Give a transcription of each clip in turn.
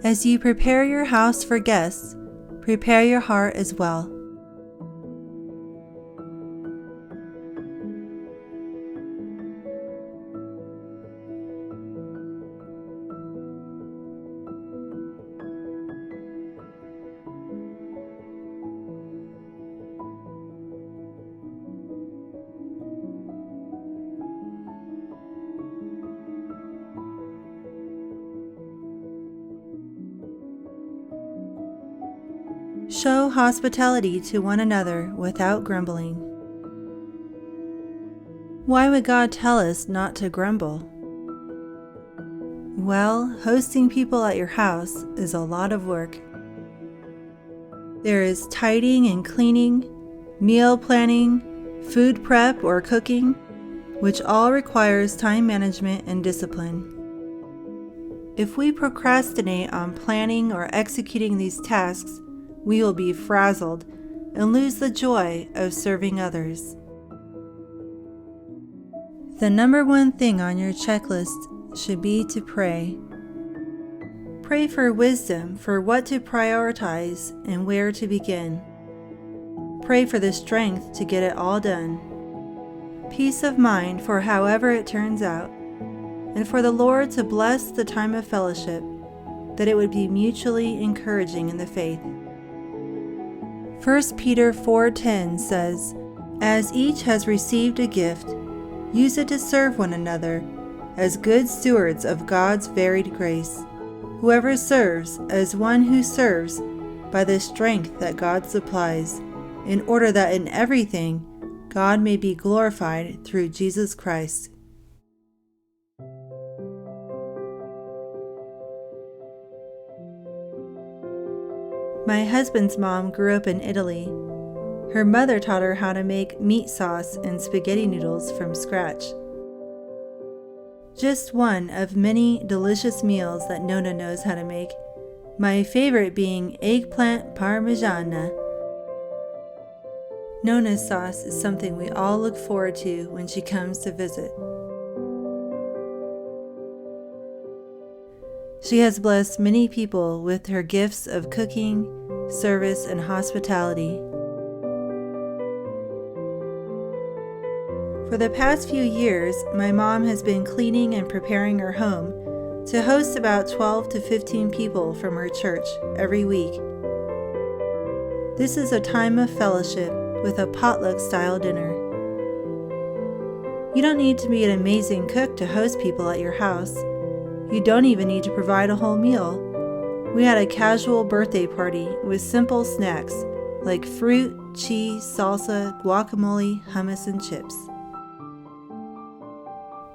As you prepare your house for guests, prepare your heart as well. Show hospitality to one another without grumbling. Why would God tell us not to grumble? Well, hosting people at your house is a lot of work. There is tidying and cleaning, meal planning, food prep or cooking, which all requires time management and discipline. If we procrastinate on planning or executing these tasks, we will be frazzled and lose the joy of serving others. The number one thing on your checklist should be to pray. Pray for wisdom for what to prioritize and where to begin. Pray for the strength to get it all done. Peace of mind for however it turns out, and for the Lord to bless the time of fellowship, that it would be mutually encouraging in the faith. 1 Peter 4:10 says, "As each has received a gift, use it to serve one another as good stewards of God's varied grace. Whoever serves as one who serves by the strength that God supplies, in order that in everything God may be glorified through Jesus Christ." My husband's mom grew up in Italy. Her mother taught her how to make meat sauce and spaghetti noodles from scratch. Just one of many delicious meals that Nona knows how to make, my favorite being eggplant parmigiana. Nona's sauce is something we all look forward to when she comes to visit. She has blessed many people with her gifts of cooking, service, and hospitality. For the past few years, my mom has been cleaning and preparing her home to host about 12 to 15 people from her church every week. This is a time of fellowship with a potluck-style dinner. You don't need to be an amazing cook to host people at your house. You don't even need to provide a whole meal. We had a casual birthday party with simple snacks like fruit, cheese, salsa, guacamole, hummus, and chips.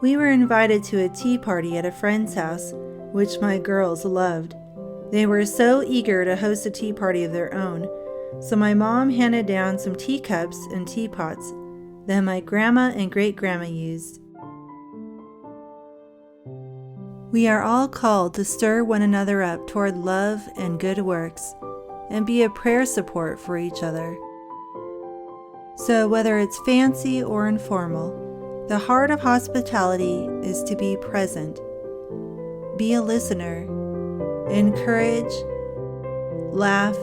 We were invited to a tea party at a friend's house, which my girls loved. They were so eager to host a tea party of their own, so my mom handed down some teacups and teapots that my grandma and great-grandma used. We are all called to stir one another up toward love and good works, and be a prayer support for each other. So whether it's fancy or informal, the heart of hospitality is to be present, be a listener, encourage, laugh,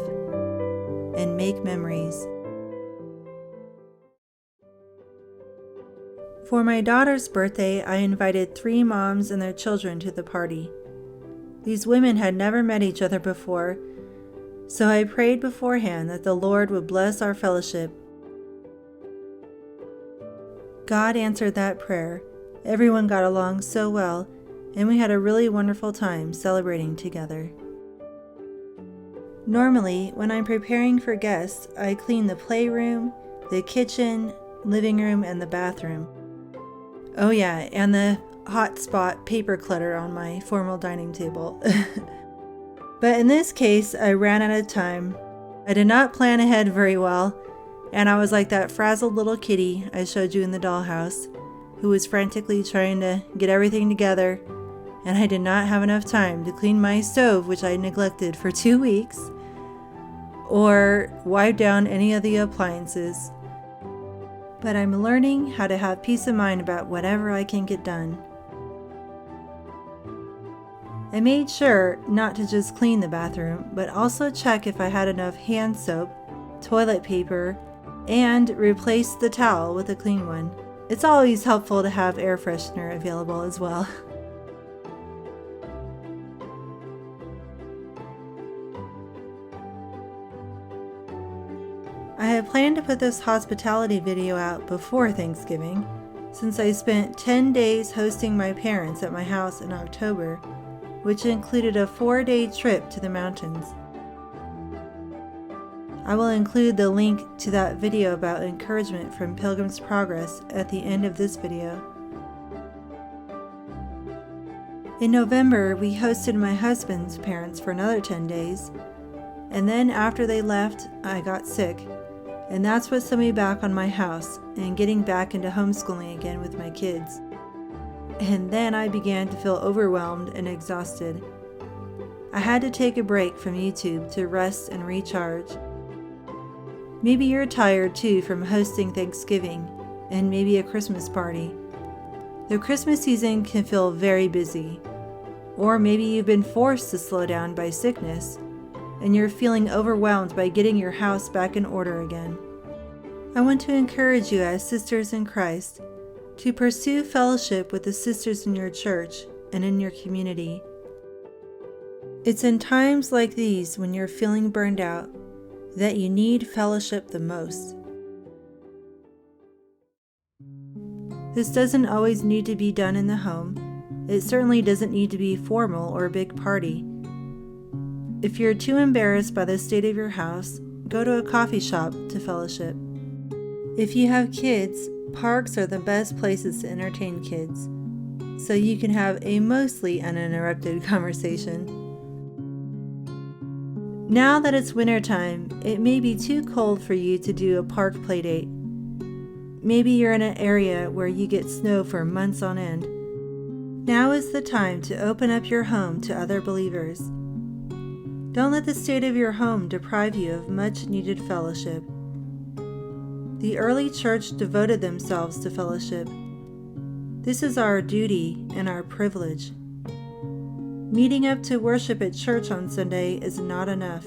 and make memories. For my daughter's birthday, I invited 3 moms and their children to the party. These women had never met each other before, so I prayed beforehand that the Lord would bless our fellowship. God answered that prayer. Everyone got along so well, and we had a really wonderful time celebrating together. Normally, when I'm preparing for guests, I clean the playroom, the kitchen, living room, and the bathroom. Oh yeah, and the hot spot paper clutter on my formal dining table. But in this case, I ran out of time. I did not plan ahead very well, and I was like that frazzled little kitty I showed you in the dollhouse, who was frantically trying to get everything together, and I did not have enough time to clean my stove, which I neglected for 2 weeks, or wipe down any of the appliances. But I'm learning how to have peace of mind about whatever I can get done. I made sure not to just clean the bathroom, but also check if I had enough hand soap, toilet paper, and replace the towel with a clean one. It's always helpful to have air freshener available as well. I had planned to put this hospitality video out before Thanksgiving, since I spent 10 days hosting my parents at my house in October, which included a 4-day trip to the mountains. I will include the link to that video about encouragement from Pilgrim's Progress at the end of this video. In November, we hosted my husband's parents for another 10 days, and then after they left, I got sick, and that's what set me back on my house and getting back into homeschooling again with my kids. And then I began to feel overwhelmed and exhausted. I had to take a break from YouTube to rest and recharge. Maybe you're tired too from hosting Thanksgiving and maybe a Christmas party. The Christmas season can feel very busy. Or maybe you've been forced to slow down by sickness and you're feeling overwhelmed by getting your house back in order again. I want to encourage you as sisters in Christ to pursue fellowship with the sisters in your church and in your community. It's in times like these when you're feeling burned out that you need fellowship the most. This doesn't always need to be done in the home. It certainly doesn't need to be formal or a big party. If you're too embarrassed by the state of your house, go to a coffee shop to fellowship. If you have kids, parks are the best places to entertain kids, so you can have a mostly uninterrupted conversation. Now that it's wintertime, it may be too cold for you to do a park play date. Maybe you're in an area where you get snow for months on end. Now is the time to open up your home to other believers. Don't let the state of your home deprive you of much needed fellowship. The early church devoted themselves to fellowship. This is our duty and our privilege. Meeting up to worship at church on Sunday is not enough.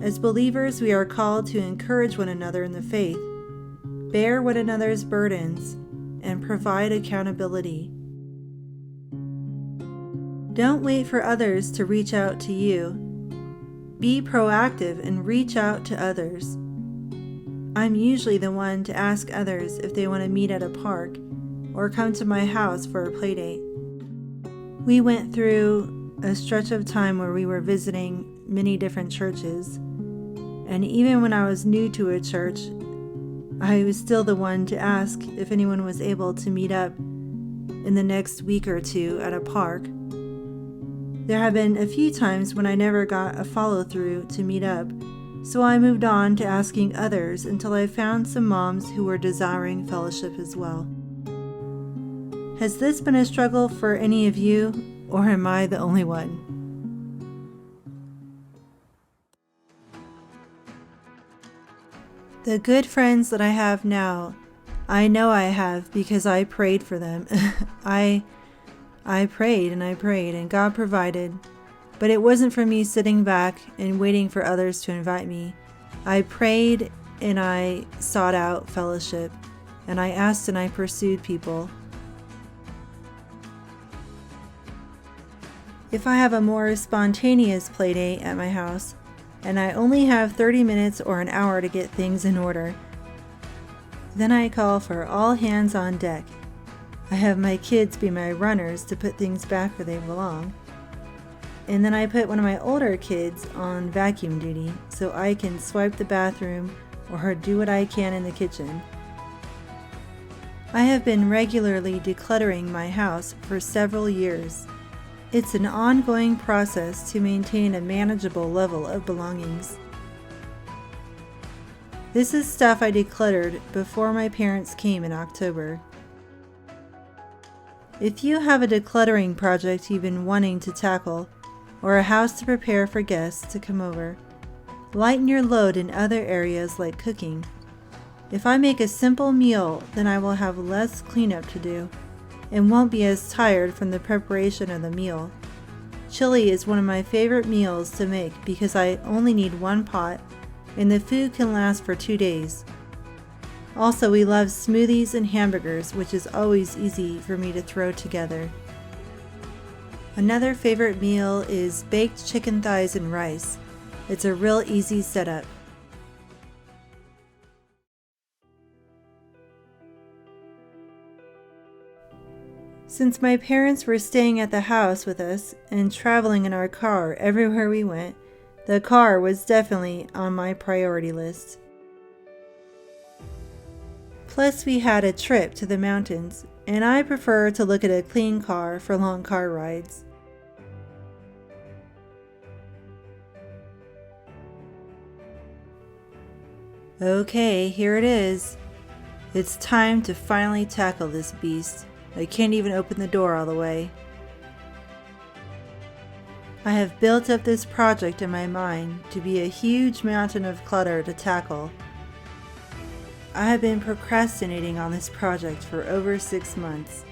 As believers, we are called to encourage one another in the faith, bear one another's burdens, and provide accountability. Don't wait for others to reach out to you. Be proactive and reach out to others. I'm usually the one to ask others if they want to meet at a park or come to my house for a play date. We went through a stretch of time where we were visiting many different churches, and even when I was new to a church, I was still the one to ask if anyone was able to meet up in the next week or two at a park. There have been a few times when I never got a follow-through to meet up, so I moved on to asking others until I found some moms who were desiring fellowship as well. Has this been a struggle for any of you, or am I the only one? The good friends that I have now, I know I have because I prayed for them. I prayed and God provided, but it wasn't for me sitting back and waiting for others to invite me. I prayed and I sought out fellowship, and I asked and I pursued people. If I have a more spontaneous play date at my house, and I only have 30 minutes or an hour to get things in order, then I call for all hands on deck. I have my kids be my runners to put things back where they belong. And then I put one of my older kids on vacuum duty so I can swipe the bathroom or do what I can in the kitchen. I have been regularly decluttering my house for several years. It's an ongoing process to maintain a manageable level of belongings. This is stuff I decluttered before my parents came in October. If you have a decluttering project you've been wanting to tackle, or a house to prepare for guests to come over, lighten your load in other areas like cooking. If I make a simple meal, then I will have less cleanup to do and won't be as tired from the preparation of the meal. Chili is one of my favorite meals to make because I only need one pot and the food can last for 2 days. Also, we love smoothies and hamburgers, which is always easy for me to throw together. Another favorite meal is baked chicken thighs and rice. It's a real easy setup. Since my parents were staying at the house with us and traveling in our car everywhere we went, the car was definitely on my priority list. Plus, we had a trip to the mountains, and I prefer to look at a clean car for long car rides. Okay, here it is. It's time to finally tackle this beast. I can't even open the door all the way. I have built up this project in my mind to be a huge mountain of clutter to tackle. I have been procrastinating on this project for over 6 months.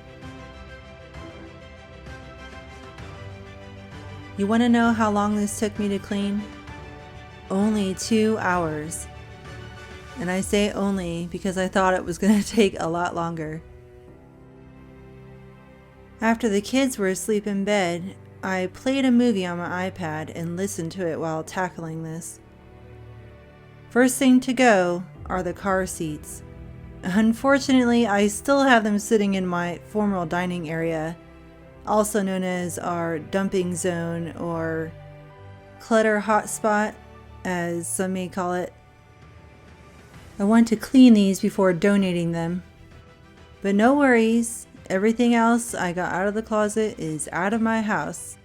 You want to know how long this took me to clean? Only 2 hours. And I say only because I thought it was going to take a lot longer. After the kids were asleep in bed, I played a movie on my iPad and listened to it while tackling this. First thing to go are the car seats. Unfortunately, I still have them sitting in my formal dining area, also known as our dumping zone or clutter hotspot, as some may call it. I want to clean these before donating them. But no worries, everything else I got out of the closet is out of my house.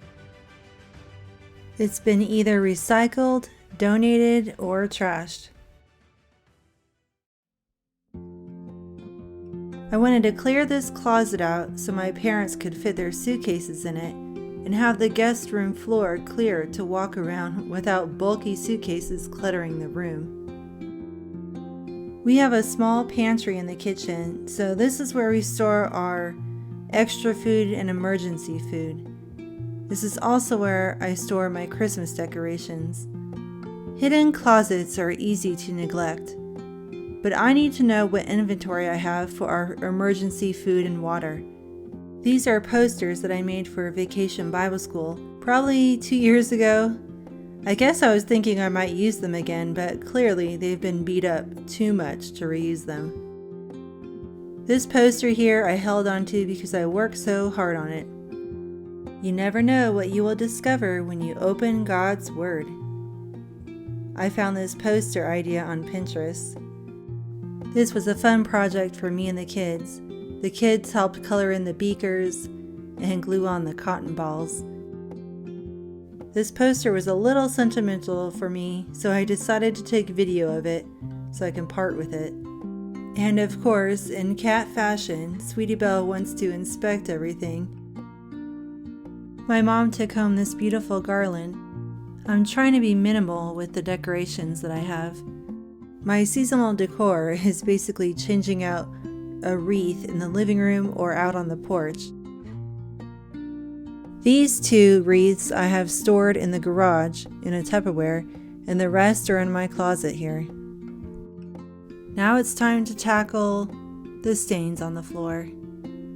It's been either recycled, donated, or trashed. I wanted to clear this closet out so my parents could fit their suitcases in it and have the guest room floor clear to walk around without bulky suitcases cluttering the room. We have a small pantry in the kitchen, so this is where we store our extra food and emergency food. This is also where I store my Christmas decorations. Hidden closets are easy to neglect, but I need to know what inventory I have for our emergency food and water. These are posters that I made for Vacation Bible School probably 2 years ago. I guess I was thinking I might use them again, but clearly they've been beat up too much to reuse them. This poster here I held onto because I worked so hard on it. You never know what you will discover when you open God's Word. I found this poster idea on Pinterest. This was a fun project for me and the kids. The kids helped color in the beakers and glue on the cotton balls. This poster was a little sentimental for me, so I decided to take video of it so I can part with it. And of course, in cat fashion, Sweetie Belle wants to inspect everything. My mom took home this beautiful garland. I'm trying to be minimal with the decorations that I have. My seasonal decor is basically changing out a wreath in the living room or out on the porch. These 2 wreaths I have stored in the garage in a Tupperware, and the rest are in my closet here. Now it's time to tackle the stains on the floor.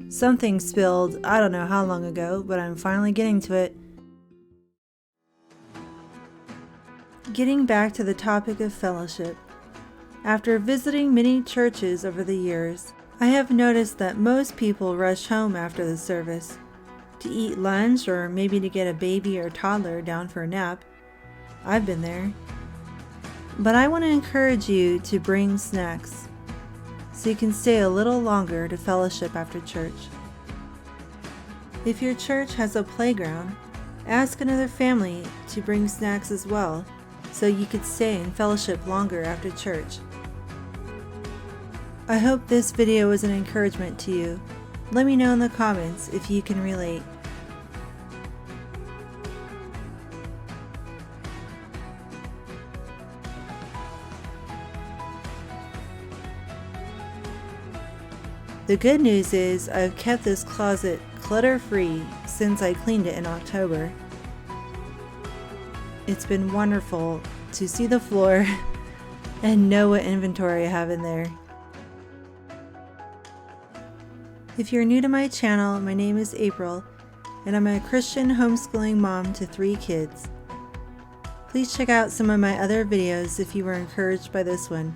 Something spilled, I don't know how long ago, but I'm finally getting to it. Getting back to the topic of fellowship. After visiting many churches over the years, I have noticed that most people rush home after the service to eat lunch or maybe to get a baby or toddler down for a nap. I've been there. But I want to encourage you to bring snacks so you can stay a little longer to fellowship after church. If your church has a playground, ask another family to bring snacks as well so you could stay and fellowship longer after church. I hope this video was an encouragement to you. Let me know in the comments if you can relate. The good news is I've kept this closet clutter-free since I cleaned it in October. It's been wonderful to see the floor and know what inventory I have in there. If you're new to my channel, my name is April, and I'm a Christian homeschooling mom to 3 kids. Please check out some of my other videos if you were encouraged by this one.